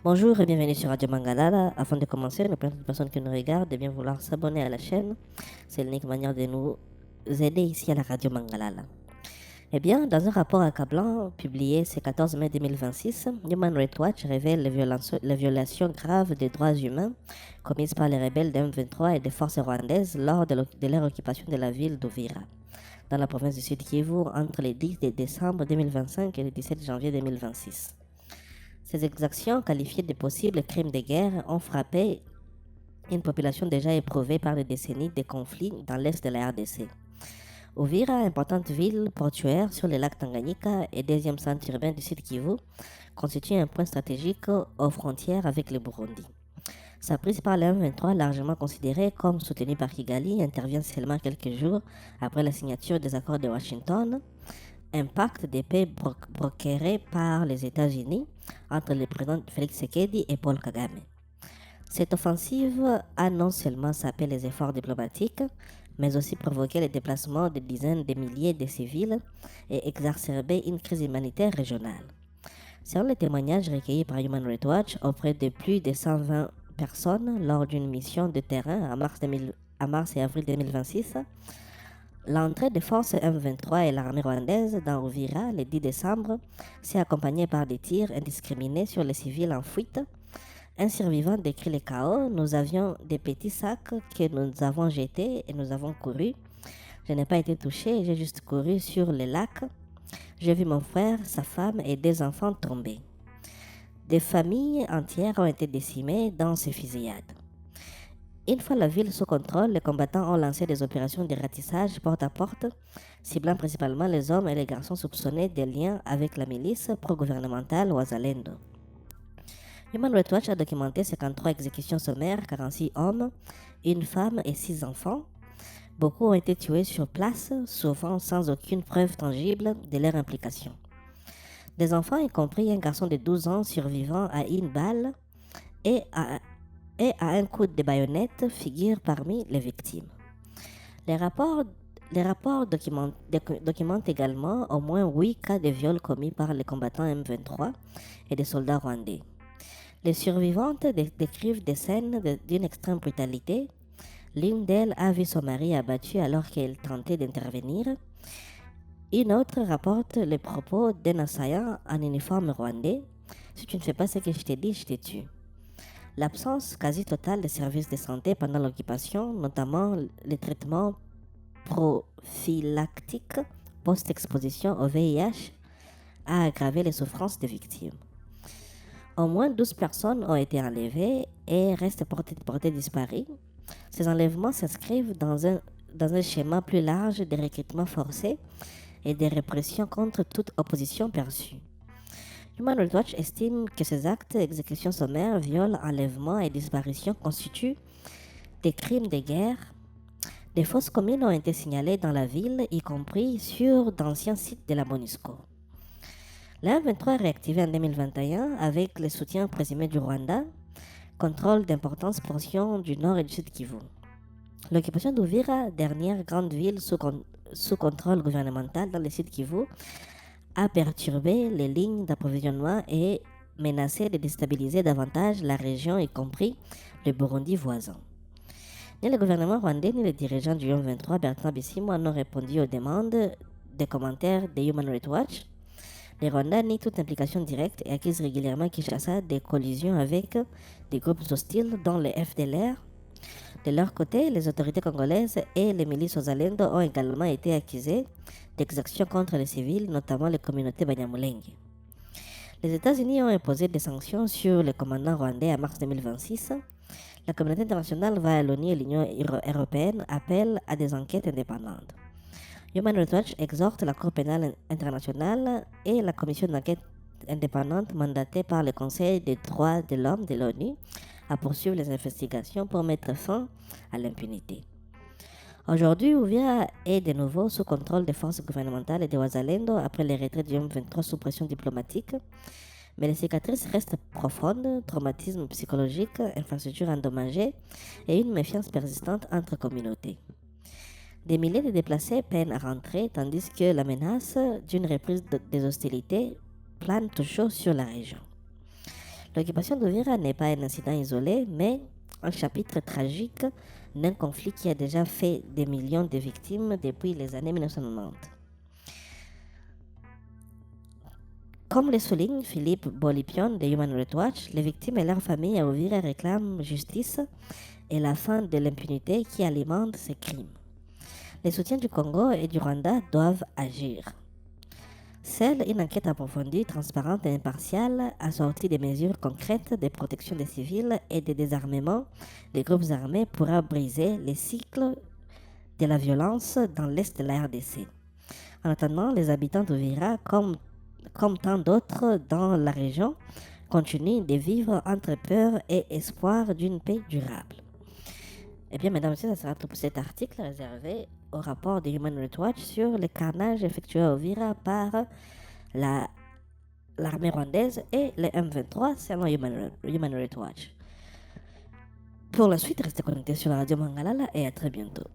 Bonjour et bienvenue sur Radio Mangalala. Avant de commencer, nous prions toute personne qui nous regarde de bien vouloir s'abonner à la chaîne. C'est l'unique manière de nous aider ici à la Radio Mangalala. Eh bien, dans un rapport accablant publié ce 14 mai 2026, Human Rights Watch révèle les violations graves des droits humains commises par les rebelles de M23 et des forces rwandaises lors de leur occupation de la ville d'Uvira, dans la province du Sud Kivu, entre le 10 décembre 2025 et le 17 janvier 2026. Ces exactions, qualifiées de possibles crimes de guerre, ont frappé une population déjà éprouvée par des décennies de conflits dans l'est de la RDC. Uvira, importante ville portuaire sur le lac Tanganyika et deuxième centre urbain du Sud Kivu, constitue un point stratégique aux frontières avec le Burundi. Sa prise par le M23, largement considérée comme soutenue par Kigali, intervient seulement quelques jours après la signature des accords de Washington, un pacte de paix brokeré par les États-Unis entre le président Félix Tshisekedi et Paul Kagame. Cette offensive a non seulement sapé les efforts diplomatiques, mais aussi provoqué le déplacement de dizaines de milliers de civils et exacerbé une crise humanitaire régionale. Selon les témoignages recueillis par Human Rights Watch auprès de plus de 120 personnes lors d'une mission de terrain à mars et avril 2026, l'entrée des forces M23 et l'armée rwandaise dans Uvira le 10 décembre s'est accompagnée par des tirs indiscriminés sur les civils en fuite. Un survivant décrit le chaos. Nous avions des petits sacs que nous avons jetés et nous avons couru. Je n'ai pas été touché, j'ai juste couru sur le lac. J'ai vu mon frère, sa femme et des enfants tomber. Des familles entières ont été décimées dans ces fusillades. Une fois la ville sous contrôle, les combattants ont lancé des opérations de ratissage porte à porte, ciblant principalement les hommes et les garçons soupçonnés des liens avec la milice pro-gouvernementale Wazalendo. Human Rights Watch a documenté 53 exécutions sommaires, 46 hommes, une femme et 6 enfants. Beaucoup ont été tués sur place, souvent sans aucune preuve tangible de leur implication. Des enfants, y compris un garçon de 12 ans survivant à une balle et à un coup de baïonnette, figurent parmi les victimes. Les rapports documentent également au moins 8 cas de viol commis par les combattants M23 et des soldats rwandais. Les survivantes décrivent des scènes d'une extrême brutalité. L'une d'elles a vu son mari abattu alors qu'elle tentait d'intervenir. Une autre rapporte les propos d'un assaillant en uniforme rwandais. Si tu ne fais pas ce que je t'ai dit, je te tue. L'absence quasi totale des services de santé pendant l'occupation, notamment les traitements prophylactiques post-exposition au VIH, a aggravé les souffrances des victimes. Au moins 12 personnes ont été enlevées et restent portées disparues. Ces enlèvements s'inscrivent dans un schéma plus large de recrutement forcé et de répression contre toute opposition perçue. Human Rights Watch estime que ces actes, exécutions sommaires, viols, enlèvements et disparitions constituent des crimes de guerre. Des fosses communes ont été signalées dans la ville, y compris sur d'anciens sites de la MONUSCO. La M23 est réactivée en 2021 avec le soutien présumé du Rwanda, contrôle d'importantes portions du nord et du sud Kivu. L'occupation d'Uvira, dernière grande ville sous contrôle gouvernemental dans le sud Kivu, a perturbé les lignes d'approvisionnement et menacé de déstabiliser davantage la région, y compris le Burundi voisin. Ni le gouvernement rwandais ni les dirigeants du M23, Bertrand Bisimwa, n'ont répondu aux demandes des commentaires de Human Rights Watch. Les Rwandais nient toute implication directe et accusent régulièrement Kinshasa des collisions avec des groupes hostiles dont les FDLR. De leur côté, les autorités congolaises et les milices Wazalendo ont également été accusées d'exactions contre les civils, notamment les communautés Banyamulenge. Les États-Unis ont imposé des sanctions sur le commandant rwandais en mars 2026. La communauté internationale va à l'ONU et l'Union européenne appellent à des enquêtes indépendantes. Human Rights Watch exhorte la Cour pénale internationale et la commission d'enquête indépendante mandatée par le Conseil des droits de l'homme de l'ONU à poursuivre les investigations pour mettre fin à l'impunité. Aujourd'hui, Uvira est de nouveau sous contrôle des forces gouvernementales et de Wazalendo après les retraits du M23 sous pression diplomatique, mais les cicatrices restent profondes, traumatisme psychologique, infrastructures endommagées et une méfiance persistante entre communautés. Des milliers de déplacés peinent à rentrer, tandis que la menace d'une reprise des hostilités plane toujours sur la région. L'occupation d'Uvira n'est pas un incident isolé, mais un chapitre tragique d'un conflit qui a déjà fait des millions de victimes depuis les années 1990. Comme le souligne Philippe Bolipion de Human Rights Watch, les victimes et leurs familles à Uvira réclament justice et la fin de l'impunité qui alimente ces crimes. Les soutiens du Congo et du Rwanda doivent agir. Seule une enquête approfondie, transparente et impartiale, assortie des mesures concrètes de protection des civils et de désarmement des groupes armés pourra briser les cycles de la violence dans l'est de la RDC. En attendant, les habitants d'Uvira, comme tant d'autres dans la région, continuent de vivre entre peur et espoir d'une paix durable. Eh bien, mesdames et messieurs, ça sera tout pour cet article réservé au rapport de Human Rights Watch sur le carnage effectué à Uvira par l'armée rwandaise et les M23 selon Human Rights Watch. Pour la suite, restez connectés sur la radio Mangalala et à très bientôt.